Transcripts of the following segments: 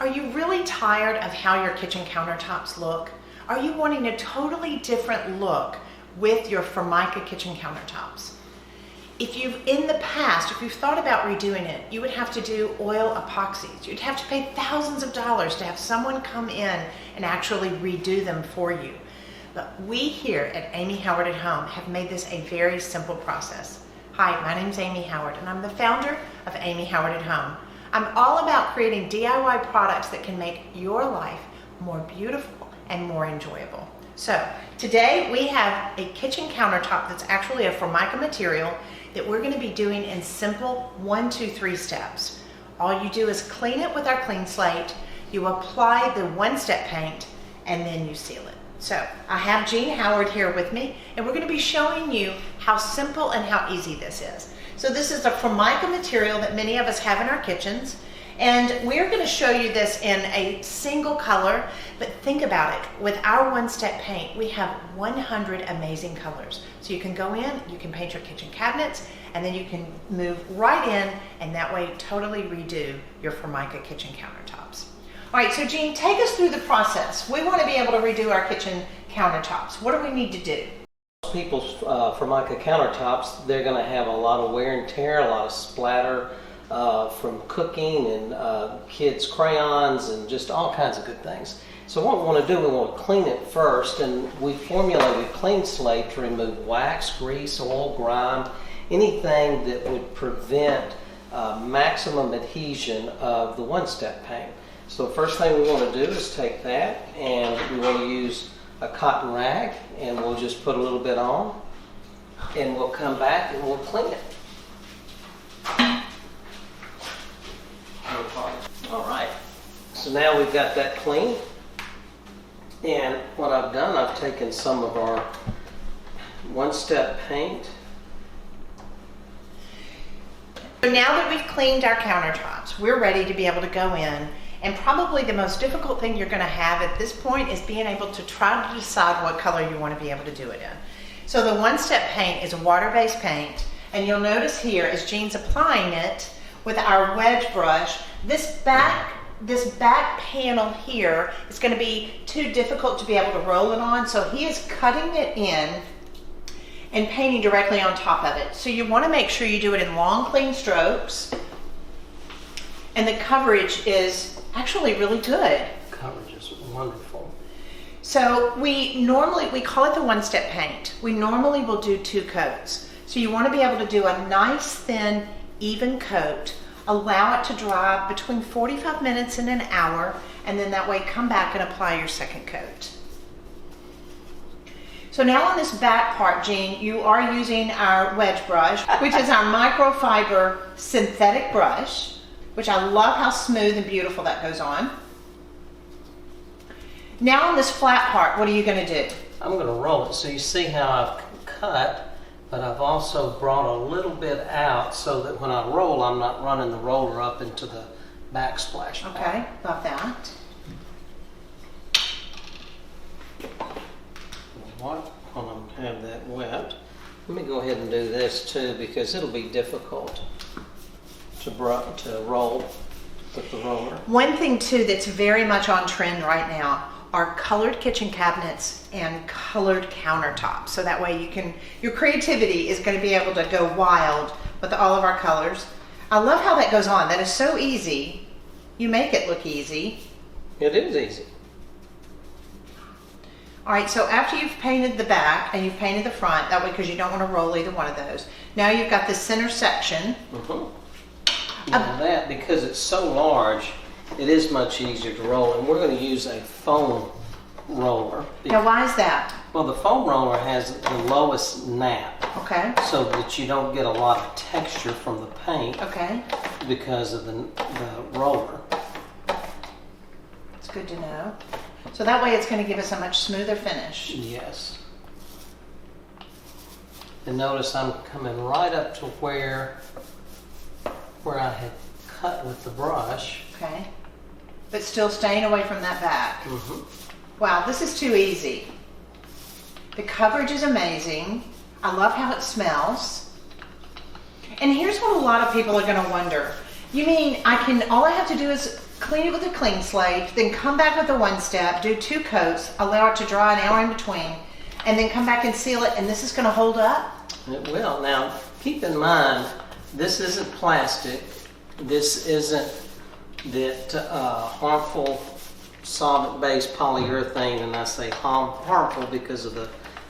Are you really tired of how your kitchen countertops look? Are you wanting a totally different look with your Formica kitchen countertops? If you've thought about redoing it, you would have to do oil epoxies. You'd have to pay thousands of dollars to have someone come in and actually redo them for you. But we here at Amy Howard at Home have made this a very simple process. Hi, my name's Amy Howard and I'm the founder of Amy Howard at Home. I'm all about creating DIY products that can make your life more beautiful and more enjoyable. So today we have a kitchen countertop that's actually a Formica material that we're going to be doing in simple 1, 2, 3 steps. All you do is clean it with our Clean Slate, you apply the one-step paint, and then you seal it. So I have Jean Howard here with me, and we're going to be showing you how simple and how easy this is. So this is a Formica material that many of us have in our kitchens, and we're going to show you this in a single color, but think about it. With our one-step paint, we have 100 amazing colors. So you can go in, you can paint your kitchen cabinets, and then you can move right in, and that way totally redo your Formica kitchen countertops. All right, so Jean, take us through the process. We want to be able to redo our kitchen countertops. What do we need to do? Most people's Formica countertops, they're going to have a lot of wear and tear, a lot of splatter from cooking and kids' crayons and just all kinds of good things. So what we want to do, we want to clean it first, and we formulated Clean Slate to remove wax, grease, oil, grime, anything that would prevent maximum adhesion of the one-step paint. So the first thing we want to do is take that, and we want to use a cotton rag, and we'll just put a little bit on, and we'll come back and we'll clean it. All right, so now we've got that clean, and what I've done, I've taken some of our one-step paint. So now that we've cleaned our countertops, we're ready to be able to go in. And probably the most difficult thing you're going to have at this point is being able to try to decide what color you want to be able to do it in. So the one-step paint is a water-based paint, and you'll notice here as Jean's applying it with our Wedge brush, this back panel here is going to be too difficult to be able to roll it on, so he is cutting it in and painting directly on top of it. So you want to make sure you do it in long, clean strokes, and the coverage is actually really good. Coverage is wonderful. So we call it the one-step paint. We normally will do 2 coats. So you want to be able to do a nice, thin, even coat, allow it to dry between 45 minutes and an hour, and then that way come back and apply your second coat. So now on this back part, Jean, you are using our Wedge brush, which is our microfiber synthetic brush, which I love how smooth and beautiful that goes on. Now on this flat part, what are you going to do? I'm going to roll it. So you see how I've cut, but I've also brought a little bit out so that when I roll, I'm not running the roller up into the backsplash. Okay, love that. When I have that wet, let me go ahead and do this too, because it'll be difficult to roll with the roller. One thing too that's very much on trend right now are colored kitchen cabinets and colored countertops. So that way your creativity is going to be able to go wild with all of our colors. I love how that goes on. That is so easy. You make it look easy. It is easy. All right, so after you've painted the back and you've painted the front, that way because you don't want to roll either one of those. Now you've got the center section. Now that, because it's so large, it is much easier to roll, and we're going to use a foam roller. Now why is that? Well, the foam roller has the lowest nap. Okay. So that you don't get a lot of texture from the paint. Okay. Because of the roller. It's good to know. So that way it's going to give us a much smoother finish. Yes. And notice I'm coming right up to where I had cut with the brush. Okay. But still staying away from that back. Wow, this is too easy. The coverage is amazing. I love how it smells. And here's what a lot of people are going to wonder. You mean all I have to do is clean it with a Clean Slate, then come back with a one step, do 2 coats, allow it to dry an hour in between, and then come back and seal it, and this is going to hold up? It will. Now, keep in mind, this isn't plastic. This isn't that harmful solvent-based polyurethane, and I say harmful because of the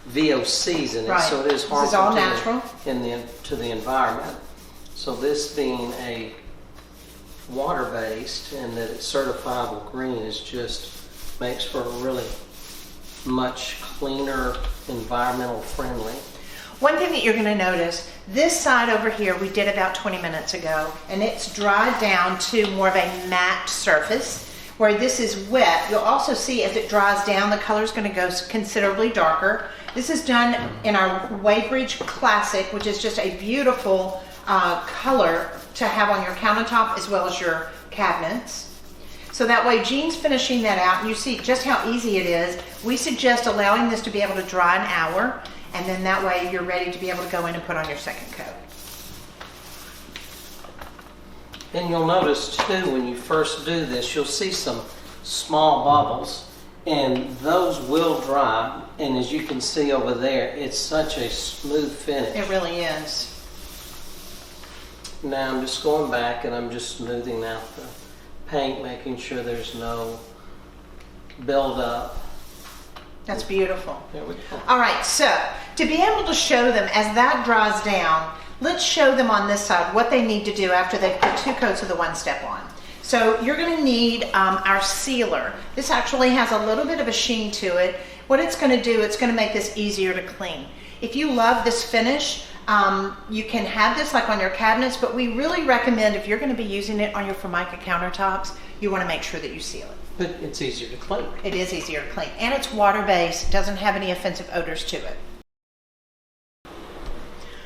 VOCs in it. Right. So it is harmful this is all natural to the environment. So this being a water-based and that it's certifiable green is just makes for a really much cleaner, environmental friendly. One thing that you're going to notice, this side over here we did about 20 minutes ago, and it's dried down to more of a matte surface. Where this is wet, you'll also see as it dries down, the color is going to go considerably darker. This is done in our Wedge Classic, which is just a beautiful color to have on your countertop as well as your cabinets. So that way Jean's finishing that out, and you see just how easy it is. We suggest allowing this to be able to dry an hour, and then that way you're ready to be able to go in and put on your second coat. And you'll notice too, when you first do this, you'll see some small bubbles, and those will dry. And as you can see over there, it's such a smooth finish. It really is. Now I'm just going back and I'm just smoothing out the paint, making sure there's no buildup. That's beautiful. There we go. All right, so to be able to show them as that dries down, let's show them on this side what they need to do after they've put 2 coats of the one step on. So you're going to need our sealer. This actually has a little bit of a sheen to it. What it's going to do, it's going to make this easier to clean. If you love this finish, you can have this like on your cabinets, but we really recommend if you're going to be using it on your Formica countertops, you want to make sure that you seal it. But it's easier to clean. It is easier to clean, and it's water-based. It doesn't have any offensive odors to it.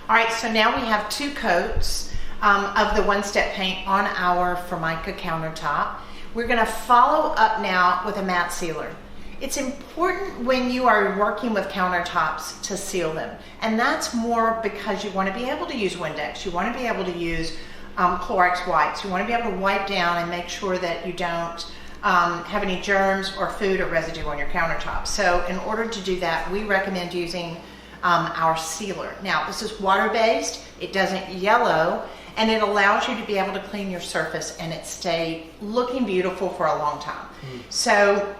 All right, so now we have 2 coats of the one-step paint on our Formica countertop. We're going to follow up now with a matte sealer. It's important when you are working with countertops to seal them, and that's more because you want to be able to use Windex. You want to be able to use Clorox wipes. You want to be able to wipe down and make sure that you don't have any germs or food or residue on your countertop. So in order to do that, we recommend using our sealer. Now, this is water-based, it doesn't yellow, and it allows you to be able to clean your surface and it stay looking beautiful for a long time. So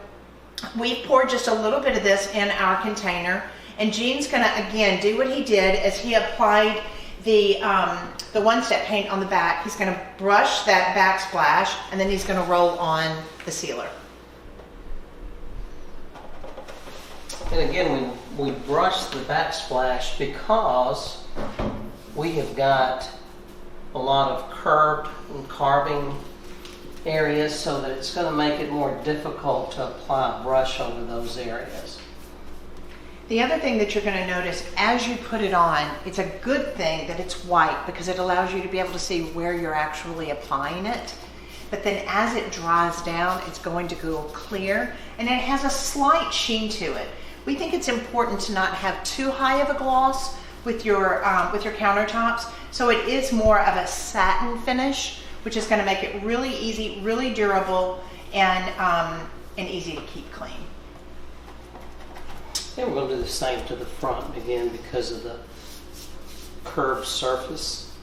we poured just a little bit of this in our container, and Gene's gonna again do what he did as he applied the one-step paint on the back. He's gonna brush that backsplash, and then he's gonna roll on the sealer. And again, we brush the backsplash because we have got a lot of curved and carving areas, so that it's going to make it more difficult to apply a brush over those areas. The other thing that you're going to notice as you put it on, it's a good thing that it's white because it allows you to be able to see where you're actually applying it. But then as it dries down, it's going to go clear, and it has a slight sheen to it. We think it's important to not have too high of a gloss with your countertops, so it is more of a satin finish, which is going to make it really easy, really durable, and easy to keep clean. And we're going to do the same to the front again because of the curved surface.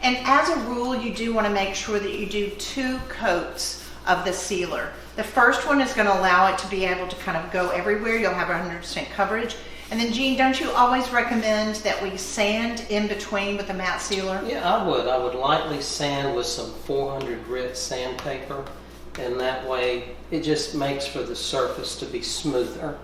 And as a rule, you do want to make sure that you do 2 coats of the sealer. The first one is going to allow it to be able to kind of go everywhere. You'll have 100% coverage. And then Gene, don't you always recommend that we sand in between with the matte sealer? Yeah, I would. I would lightly sand with some 400 grit sandpaper, and that way it just makes for the surface to be smoother.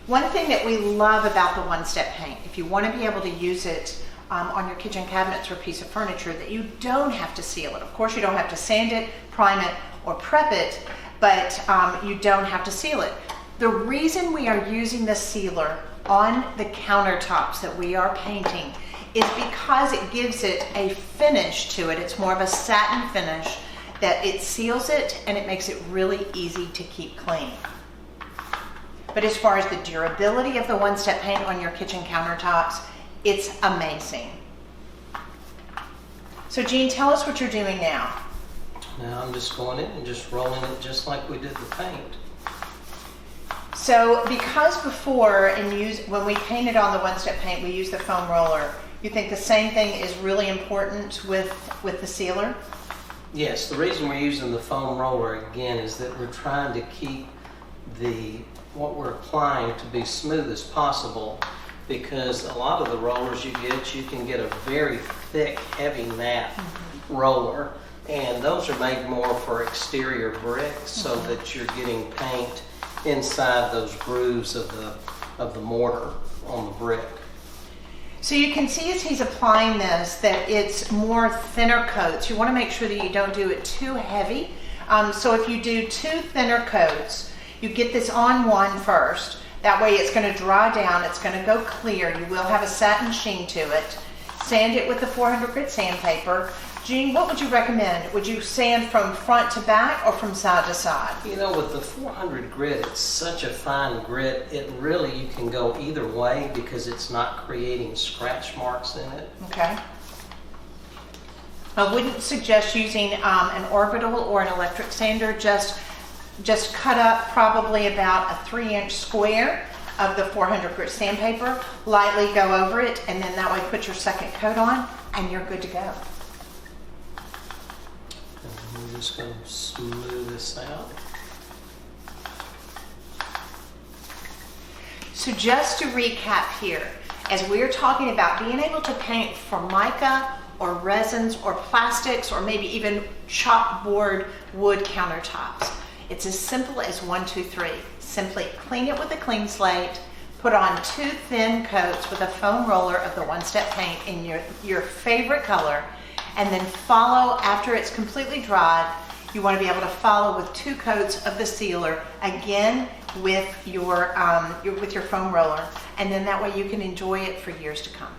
One thing that we love about the one-step paint, if you want to be able to use it on your kitchen cabinets or piece of furniture, that you don't have to seal it. Of course, you don't have to sand it, prime it, or prep it, but you don't have to seal it. The reason we are using the sealer on the countertops that we are painting is because it gives it a finish to it. It's more of a satin finish that it seals it, and it makes it really easy to keep clean. But as far as the durability of the one-step paint on your kitchen countertops, it's amazing. So Jean, tell us what you're doing now. Now I'm just going in and just rolling it just like we did the paint. So because before when we painted on the one-step paint, we used the foam roller, you think the same thing is really important with the sealer? Yes, the reason we're using the foam roller again is that we're trying to keep what we're applying to be smooth as possible, because a lot of the rollers you can get a very thick, heavy mat roller, and those are made more for exterior bricks so that you're getting paint inside those grooves of the mortar on the brick. So you can see as he's applying this that it's more thinner coats. You want to make sure that you don't do it too heavy. So if you do 2 thinner coats, you get this on one first. That way it's going to dry down, it's going to go clear. You will have a satin sheen to it. Sand it with the 400 grit sandpaper. Jean, what would you recommend? Would you sand from front to back or from side to side? You know, with the 400 grit, it's such a fine grit. You can go either way because it's not creating scratch marks in it. Okay. I wouldn't suggest using an orbital or an electric sander. Just cut up probably about a 3-inch square of the 400 grit sandpaper, lightly go over it, and then that way put your second coat on and you're good to go. I'm just going to smooth this out. So just to recap here, as we're talking about being able to paint Formica or resins or plastics or maybe even chalkboard wood countertops, it's as simple as 1, 2, 3. Simply clean it with a clean slate, put on 2 thin coats with a foam roller of the one-step paint in your favorite color, and then follow after it's completely dried. You want to be able to follow with 2 coats of the sealer, again with your foam roller, and then that way you can enjoy it for years to come.